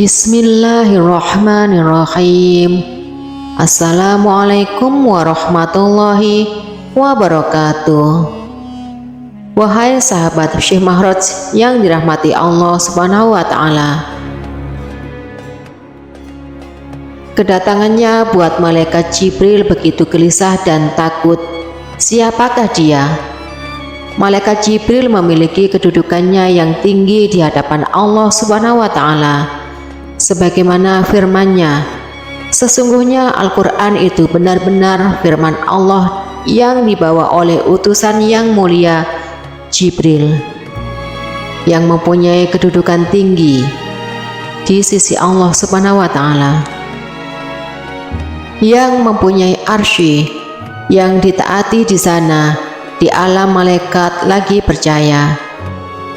Bismillahirrahmanirrahim. Assalamualaikum warahmatullahi wabarakatuh. Wahai sahabat Syekh Mahraj yang dirahmati Allah Subhanahu wa Ta'ala, kedatangannya buat malaikat Jibril begitu gelisah dan takut. Siapakah dia? Malaikat Jibril memiliki kedudukannya yang tinggi di hadapan Allah Subhanahu wa Ta'ala. Sebagaimana firman-Nya, sesungguhnya Al-Quran itu benar-benar firman Allah yang dibawa oleh utusan yang mulia Jibril, yang mempunyai kedudukan tinggi di sisi Allah Subhanahu wa Ta'ala, yang mempunyai arsy, yang ditaati di sana di alam malaikat lagi percaya.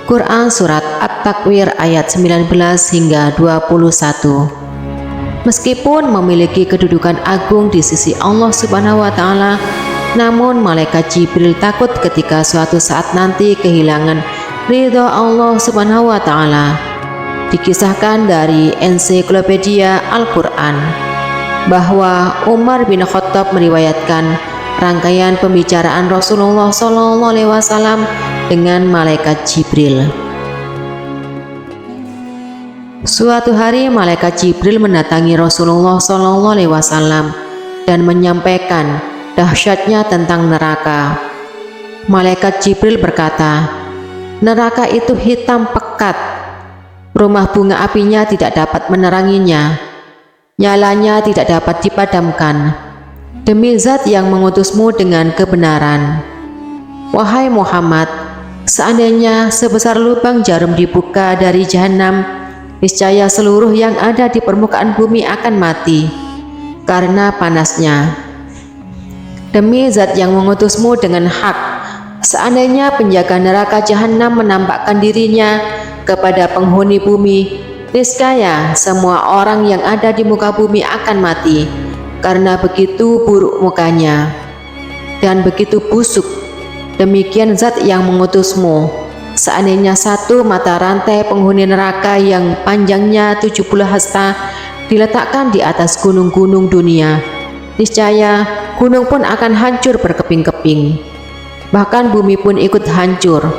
Quran Surat At-Takwir ayat 19 hingga 21. Meskipun memiliki kedudukan agung di sisi Allah Subhanahu wa Ta'ala, namun malaikat Jibril takut ketika suatu saat nanti kehilangan ridho Allah Subhanahu wa Ta'ala. Dikisahkan dari ensiklopedia Al-Quran bahwa Umar bin Khattab meriwayatkan rangkaian pembicaraan Rasulullah SAW dengan malaikat Jibril. Suatu hari malaikat Jibril mendatangi Rasulullah SAW dan menyampaikan dahsyatnya tentang neraka. Malaikat Jibril berkata, neraka itu hitam pekat, rumah bunga apinya tidak dapat meneranginya, nyalanya tidak dapat dipadamkan. Demi zat yang mengutusmu dengan kebenaran, wahai Muhammad, seandainya sebesar lubang jarum dibuka dari jahanam, niscaya seluruh yang ada di permukaan bumi akan mati karena panasnya. Demi zat yang mengutusmu dengan hak, seandainya penjaga neraka jahanam menampakkan dirinya kepada penghuni bumi, niscaya semua orang yang ada di muka bumi akan mati karena begitu buruk mukanya dan begitu busuk. Demikian zat yang mengutusmu, seandainya satu mata rantai penghuni neraka yang panjangnya 70 hasta diletakkan di atas gunung-gunung dunia, niscaya gunung pun akan hancur berkeping-keping, bahkan bumi pun ikut hancur.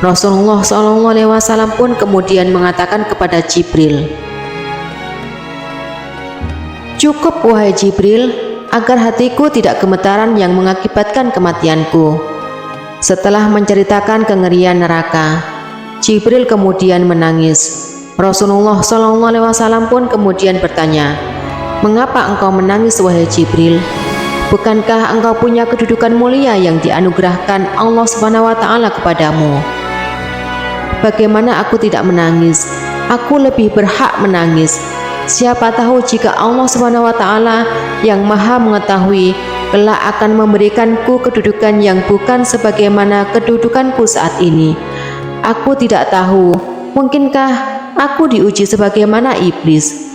Rasulullah SAW pun kemudian mengatakan kepada Jibril, cukup wahai Jibril, agar hatiku tidak gemetaran yang mengakibatkan kematianku. Setelah menceritakan kengerian neraka, Jibril kemudian menangis. Rasulullah SAW pun kemudian bertanya, mengapa engkau menangis wahai Jibril? Bukankah engkau punya kedudukan mulia yang dianugerahkan Allah Subhanahu wa Ta'ala kepadamu? Bagaimana aku tidak menangis? Aku lebih berhak menangis. Siapa tahu jika Allah Subhanahu wa Ta'ala yang Maha Mengetahui kelak akan memberikanku kedudukan yang bukan sebagaimana kedudukanku saat ini. Aku tidak tahu, mungkinkah aku diuji sebagaimana iblis?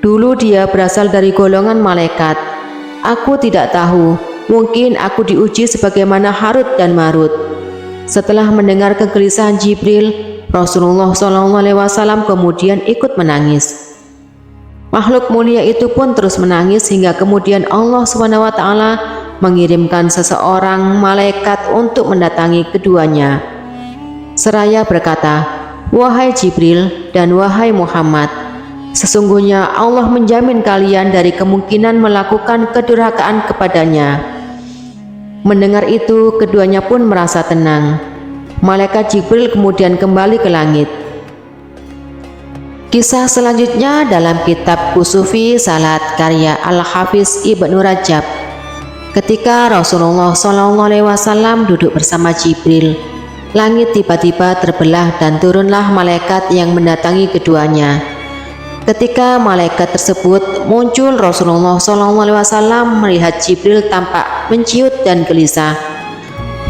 Dulu dia berasal dari golongan malaikat. Aku tidak tahu, mungkin aku diuji sebagaimana Harut dan Marut. Setelah mendengar kegelisahan Jibril, Rasulullah SAW kemudian ikut menangis. Makhluk mulia itu pun terus menangis hingga kemudian Allah Subhanahu wa Ta'ala mengirimkan seseorang malaikat untuk mendatangi keduanya, seraya berkata, wahai Jibril dan wahai Muhammad, sesungguhnya Allah menjamin kalian dari kemungkinan melakukan kedurhakaan kepadanya. Mendengar itu, keduanya pun merasa tenang. Malaikat Jibril kemudian kembali ke langit. Kisah selanjutnya dalam kitab Kusufi Salat karya Al-Hafiz Ibnu Rajab. Ketika Rasulullah SAW duduk bersama Jibril, langit tiba-tiba terbelah dan turunlah malaikat yang mendatangi keduanya. Ketika malaikat tersebut muncul, Rasulullah SAW melihat Jibril tampak menciut dan gelisah.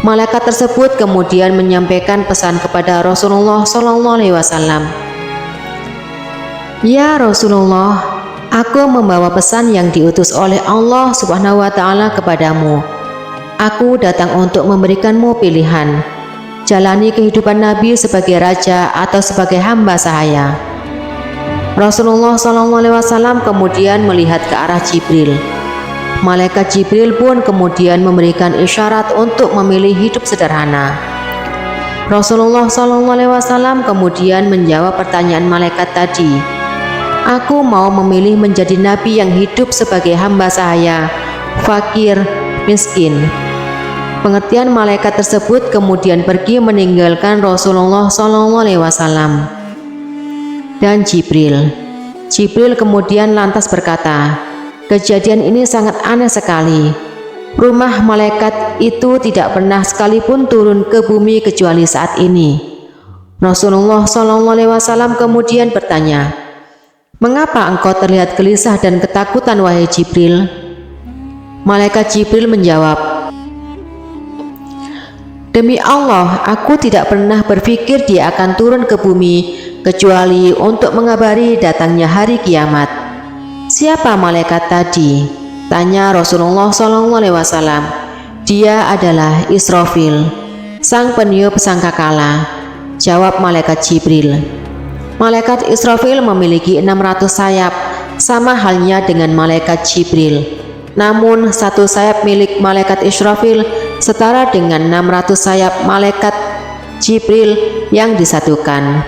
Malaikat tersebut kemudian menyampaikan pesan kepada Rasulullah SAW. Ya Rasulullah, aku membawa pesan yang diutus oleh Allah Subhanahu wa Ta'ala kepadamu. Aku datang untuk memberikanmu pilihan. Jalani kehidupan Nabi sebagai raja atau sebagai hamba sahaya. Rasulullah SAW kemudian melihat ke arah Jibril. Malaikat Jibril pun kemudian memberikan isyarat untuk memilih hidup sederhana. Rasulullah SAW kemudian menjawab pertanyaan malaikat tadi. Aku mau memilih menjadi nabi yang hidup sebagai hamba sahaya, fakir, miskin. Pengertian malaikat tersebut kemudian pergi meninggalkan Rasulullah SAW. Dan Jibril kemudian lantas berkata, kejadian ini sangat aneh sekali. Rumah malaikat itu tidak pernah sekalipun turun ke bumi kecuali saat ini. Rasulullah SAW kemudian bertanya, mengapa engkau terlihat gelisah dan ketakutan wahai Jibril? Malaikat Jibril menjawab, demi Allah, aku tidak pernah berpikir dia akan turun ke bumi kecuali untuk mengabari datangnya hari kiamat. Siapa malaikat tadi? Tanya Rasulullah SAW. Dia adalah Israfil, sang peniup sangkakala. Jawab malaikat Jibril. Malaikat Israfil memiliki 600 sayap, sama halnya dengan malaikat Jibril. Namun satu sayap milik malaikat Israfil setara dengan 600 sayap malaikat Jibril yang disatukan.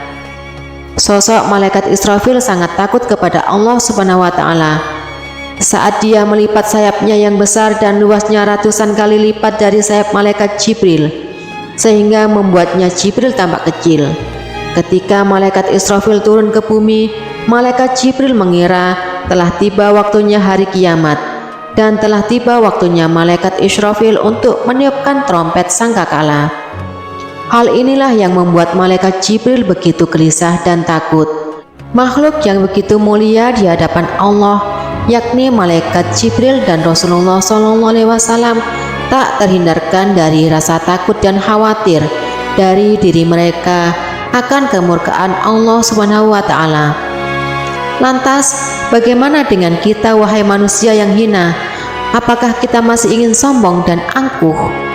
Sosok malaikat Israfil sangat takut kepada Allah Subhanahu wa Ta'ala. Saat dia melipat sayapnya yang besar dan luasnya ratusan kali lipat dari sayap malaikat Jibril, sehingga membuatnya Jibril tampak kecil. Ketika malaikat Israfil turun ke bumi, malaikat Jibril mengira telah tiba waktunya hari kiamat, dan telah tiba waktunya malaikat Israfil untuk meniupkan trompet sangkakala. Hal inilah yang membuat malaikat Jibril begitu gelisah dan takut. Makhluk yang begitu mulia di hadapan Allah, yakni malaikat Jibril dan Rasulullah SAW, tak terhindarkan dari rasa takut dan khawatir dari diri mereka akan kemurkaan Allah Subhanahu wa Ta'ala. Lantas, bagaimana dengan kita wahai manusia yang hina? Apakah kita masih ingin sombong dan angkuh?